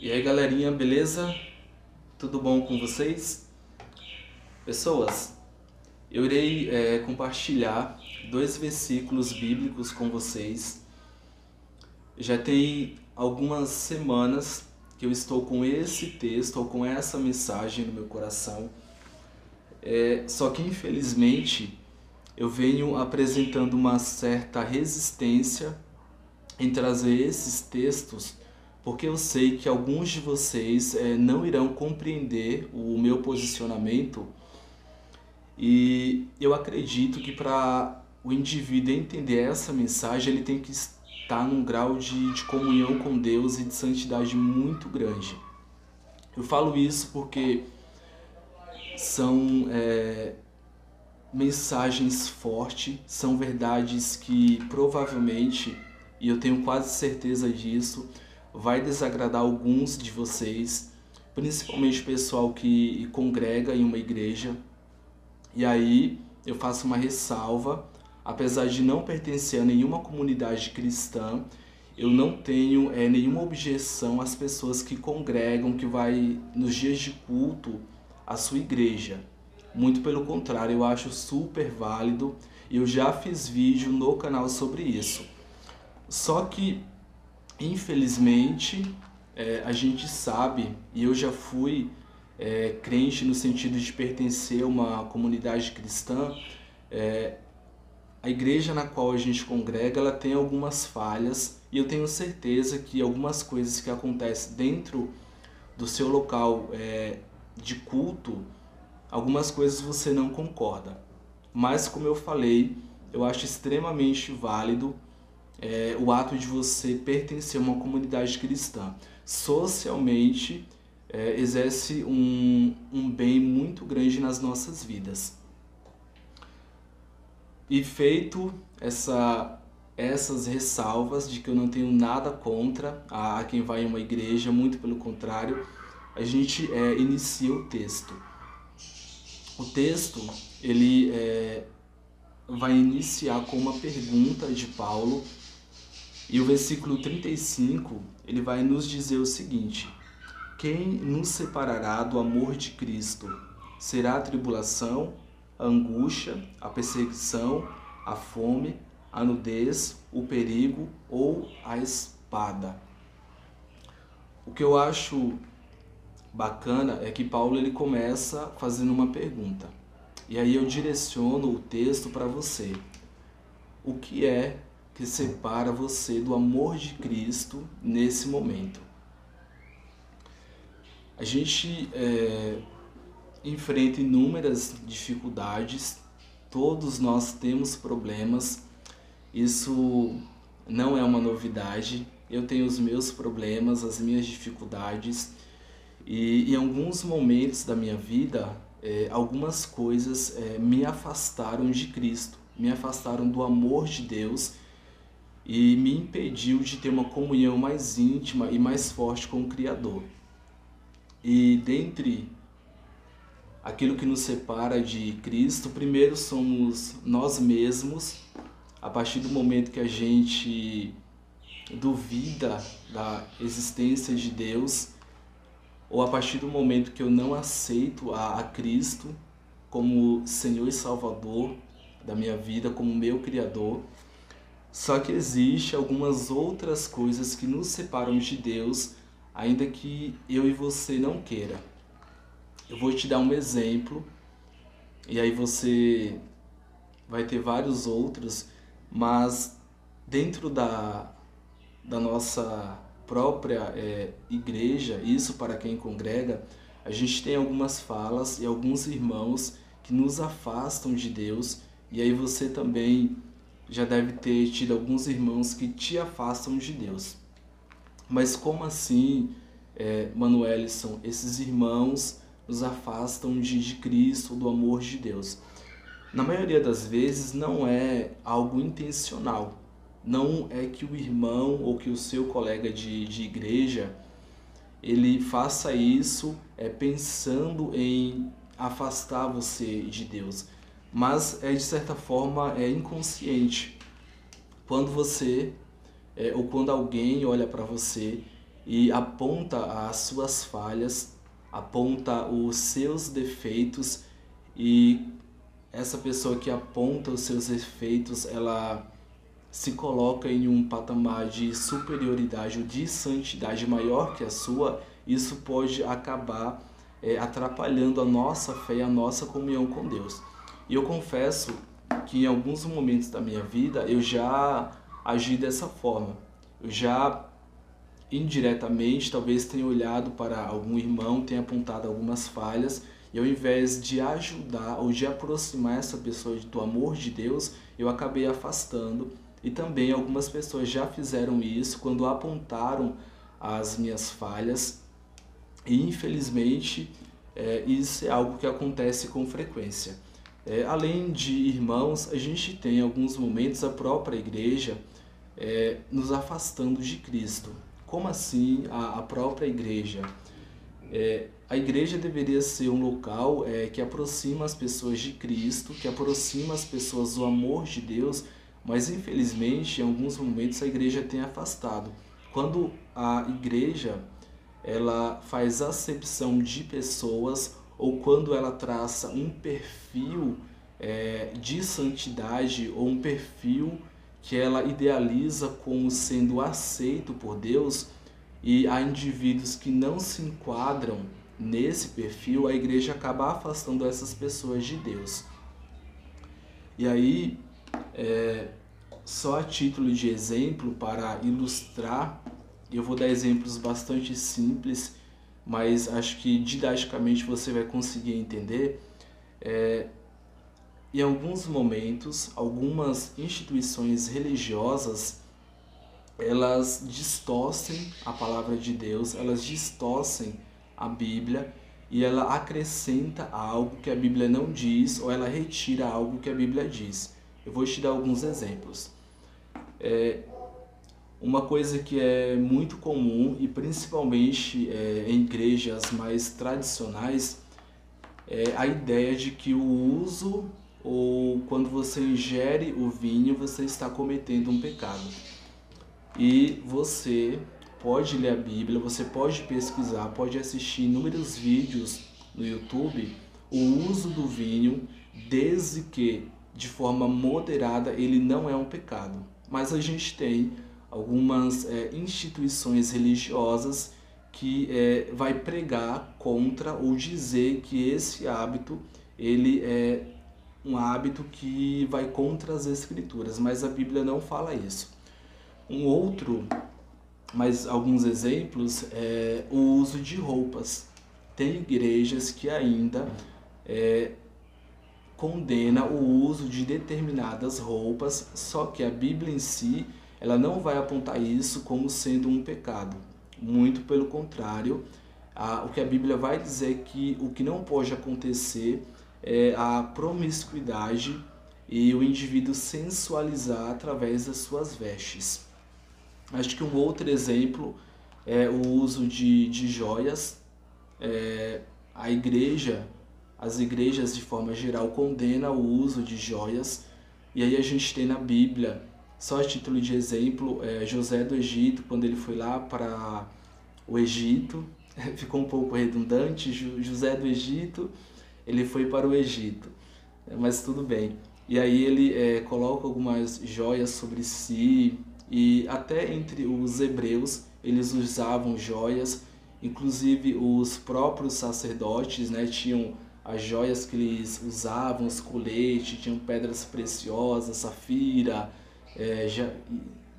E aí, galerinha, beleza? Tudo bom com vocês? Pessoas, eu irei compartilhar dois versículos bíblicos com vocês. Já tem algumas semanas que eu estou com esse texto ou com essa mensagem no meu coração. Só que infelizmente eu venho apresentando uma certa resistência em trazer esses textos, porque eu sei que alguns de vocês não irão compreender o meu posicionamento, e eu acredito que para o indivíduo entender essa mensagem, ele tem que estar num grau de comunhão com Deus e de santidade muito grande. Eu falo isso porque são mensagens fortes, são verdades que provavelmente, e eu tenho quase certeza disso, vai desagradar alguns de vocês, principalmente o pessoal que congrega em uma igreja. E aí eu faço uma ressalva: apesar de não pertencer a nenhuma comunidade cristã, eu não tenho nenhuma objeção às pessoas que congregam, que vai nos dias de culto à sua igreja. Muito pelo contrário, eu acho super válido, e eu já fiz vídeo no canal sobre isso. Só que, infelizmente, a gente sabe, e eu já fui crente no sentido de pertencer a uma comunidade cristã. A igreja na qual a gente congrega, ela tem algumas falhas, e eu tenho certeza que algumas coisas que acontecem dentro do seu local de culto, algumas coisas você não concorda. Mas, como eu falei, eu acho extremamente válido o ato de você pertencer a uma comunidade cristã. Socialmente, exerce um bem muito grande nas nossas vidas. E feito essas ressalvas de que eu não tenho nada contra a quem vai em uma igreja, muito pelo contrário, a gente inicia o texto. O texto, ele vai iniciar com uma pergunta de Paulo, e o versículo 35, ele vai nos dizer o seguinte: quem nos separará do amor de Cristo? Será a tribulação, a angústia, a perseguição, a fome, a nudez, o perigo ou a espada? O que eu acho bacana é que Paulo ele começa fazendo uma pergunta. E aí eu direciono o texto para você. O que é que separa você do amor de Cristo nesse momento? A gente enfrenta inúmeras dificuldades, todos nós temos problemas, isso não é uma novidade. Eu tenho os meus problemas, as minhas dificuldades, e em alguns momentos da minha vida, algumas coisas me afastaram de Cristo, me afastaram do amor de Deus e me impediu de ter uma comunhão mais íntima e mais forte com o Criador. E dentre aquilo que nos separa de Cristo, primeiro somos nós mesmos. A partir do momento que a gente duvida da existência de Deus, ou a partir do momento que eu não aceito a Cristo como Senhor e Salvador da minha vida, como meu Criador. Só que existe algumas outras coisas que nos separam de Deus, ainda que eu e você não queira. Eu vou te dar um exemplo, e aí você vai ter vários outros, mas dentro da nossa própria igreja, isso para quem congrega, a gente tem algumas falas e alguns irmãos que nos afastam de Deus, e aí você também já deve ter tido alguns irmãos que te afastam de Deus. Mas como assim, Manuelson, esses irmãos nos afastam de Cristo, do amor de Deus? Na maioria das vezes não é algo intencional. Não é que o irmão ou que o seu colega de igreja ele faça isso pensando em afastar você de Deus, mas de certa forma inconsciente. Quando você ou quando alguém olha para você e aponta as suas falhas, aponta os seus defeitos, e essa pessoa que aponta os seus defeitos, ela se coloca em um patamar de superioridade ou de santidade maior que a sua. Isso pode acabar atrapalhando a nossa fé e a nossa comunhão com Deus. E eu confesso que em alguns momentos da minha vida eu já agi dessa forma. Eu já indiretamente talvez tenha olhado para algum irmão, tenha apontado algumas falhas, e ao invés de ajudar ou de aproximar essa pessoa do amor de Deus, eu acabei afastando. E também algumas pessoas já fizeram isso quando apontaram as minhas falhas, e infelizmente isso é algo que acontece com frequência. Além de irmãos, a gente tem em alguns momentos a própria igreja nos afastando de Cristo. Como assim a própria igreja? A igreja deveria ser um local que aproxima as pessoas de Cristo, que aproxima as pessoas do amor de Deus, mas infelizmente em alguns momentos a igreja tem afastado. Quando a igreja ela faz acepção de pessoas, ou quando ela traça um perfil de santidade, ou um perfil que ela idealiza como sendo aceito por Deus, e há indivíduos que não se enquadram nesse perfil, a igreja acaba afastando essas pessoas de Deus. E aí, só a título de exemplo, para ilustrar, eu vou dar exemplos bastante simples, mas acho que didaticamente você vai conseguir entender. Em alguns momentos, algumas instituições religiosas, elas distorcem a palavra de Deus, elas distorcem a Bíblia, e ela acrescenta algo que a Bíblia não diz, ou ela retira algo que a Bíblia diz. Eu vou te dar alguns exemplos. Uma coisa que é muito comum, e principalmente em igrejas mais tradicionais, é a ideia de que o uso, ou quando você ingere o vinho, você está cometendo um pecado. E você pode ler a Bíblia, você pode pesquisar, pode assistir inúmeros vídeos no YouTube, o uso do vinho, desde que de forma moderada, ele não é um pecado. Mas a gente tem algumas instituições religiosas que vai pregar contra, ou dizer que esse hábito ele é um hábito que vai contra as Escrituras, mas a Bíblia não fala isso. Mas alguns exemplos é o uso de roupas. Tem igrejas que ainda condena o uso de determinadas roupas, só que a Bíblia em si, ela não vai apontar isso como sendo um pecado. Muito pelo contrário, o que a Bíblia vai dizer é que o que não pode acontecer é a promiscuidade e o indivíduo sensualizar através das suas vestes. Acho que um outro exemplo é o uso de joias. As igrejas de forma geral condenam o uso de joias, e aí a gente tem na Bíblia, só a título de exemplo, José do Egito, quando ele foi lá para o Egito, ficou um pouco redundante, José do Egito, ele foi para o Egito, mas tudo bem. E aí ele coloca algumas joias sobre si, e até entre os hebreus eles usavam joias, inclusive os próprios sacerdotes, tinham as joias que eles usavam, os coletes, tinham pedras preciosas, safira,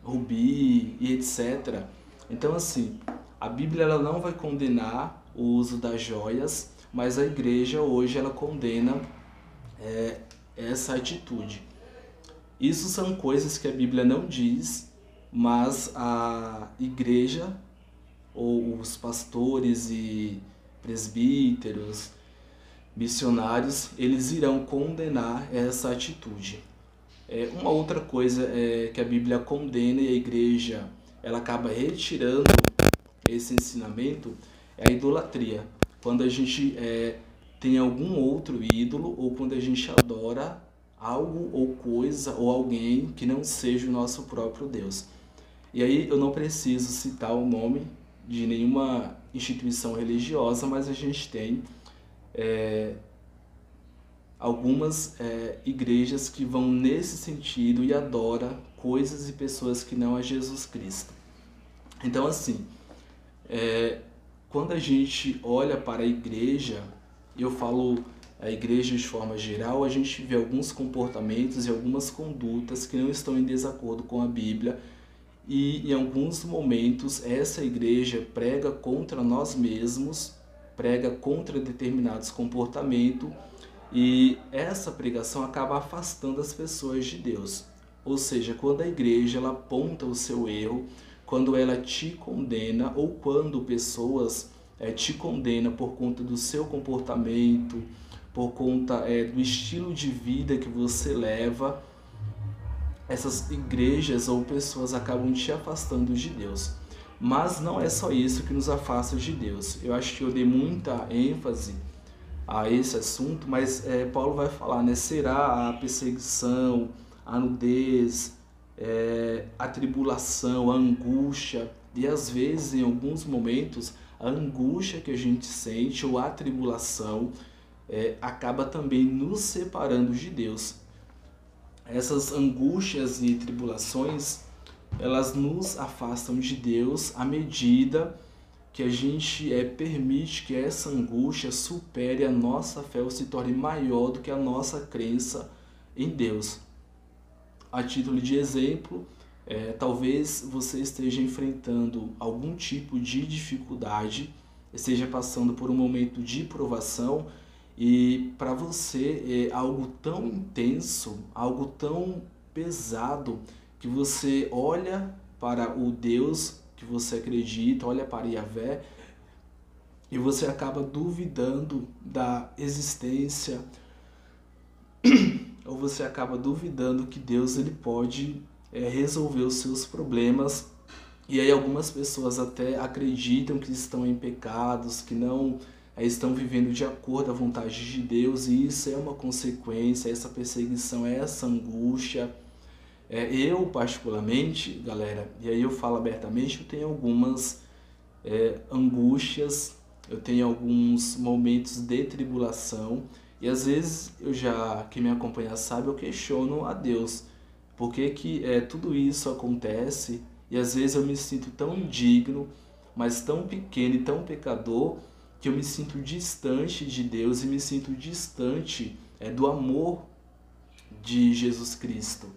rubi e etc. Então assim, a Bíblia ela não vai condenar o uso das joias, mas a igreja hoje ela condena essa atitude. Isso são coisas que a Bíblia não diz, mas a igreja, ou os pastores e presbíteros, missionários, eles irão condenar essa atitude. Uma outra coisa que a Bíblia condena e a igreja ela acaba retirando esse ensinamento é a idolatria. Quando a gente tem algum outro ídolo, ou quando a gente adora algo ou coisa ou alguém que não seja o nosso próprio Deus. E aí eu não preciso citar o nome de nenhuma instituição religiosa, mas a gente tem algumas igrejas que vão nesse sentido e adora coisas e pessoas que não é Jesus Cristo. Então, assim, quando a gente olha para a igreja, eu falo a igreja de forma geral, a gente vê alguns comportamentos e algumas condutas que não estão em desacordo com a Bíblia, e em alguns momentos essa igreja prega contra nós mesmos, prega contra determinados comportamentos, e essa pregação acaba afastando as pessoas de Deus. Ou seja, quando a igreja ela aponta o seu erro, quando ela te condena, ou quando pessoas te condenam por conta do seu comportamento, por conta do estilo de vida que você leva, essas igrejas ou pessoas acabam te afastando de Deus. Mas não é só isso que nos afasta de Deus. Eu acho que eu dei muita ênfase a esse assunto, mas Paulo vai falar, né? Será a perseguição, a nudez, a tribulação, a angústia, e às vezes, em alguns momentos, a angústia que a gente sente ou a tribulação acaba também nos separando de Deus. Essas angústias e tribulações, elas nos afastam de Deus à medida que a gente permite que essa angústia supere a nossa fé ou se torne maior do que a nossa crença em Deus. A título de exemplo, talvez você esteja enfrentando algum tipo de dificuldade, esteja passando por um momento de provação, e para você é algo tão intenso, algo tão pesado, que você olha para o Deus que você acredita, olha para Yahvé, e você acaba duvidando da existência, ou você acaba duvidando que Deus ele pode resolver os seus problemas. E aí algumas pessoas até acreditam que estão em pecados, que não estão vivendo de acordo à vontade de Deus, e isso é uma consequência, essa perseguição, essa angústia. Eu particularmente, galera, e aí eu falo abertamente, eu tenho algumas angústias, eu tenho alguns momentos de tribulação, e às vezes quem me acompanha sabe, eu questiono a Deus, por que tudo isso acontece, e às vezes eu me sinto tão indigno, mas tão pequeno e tão pecador, que eu me sinto distante de Deus e me sinto distante do amor de Jesus Cristo.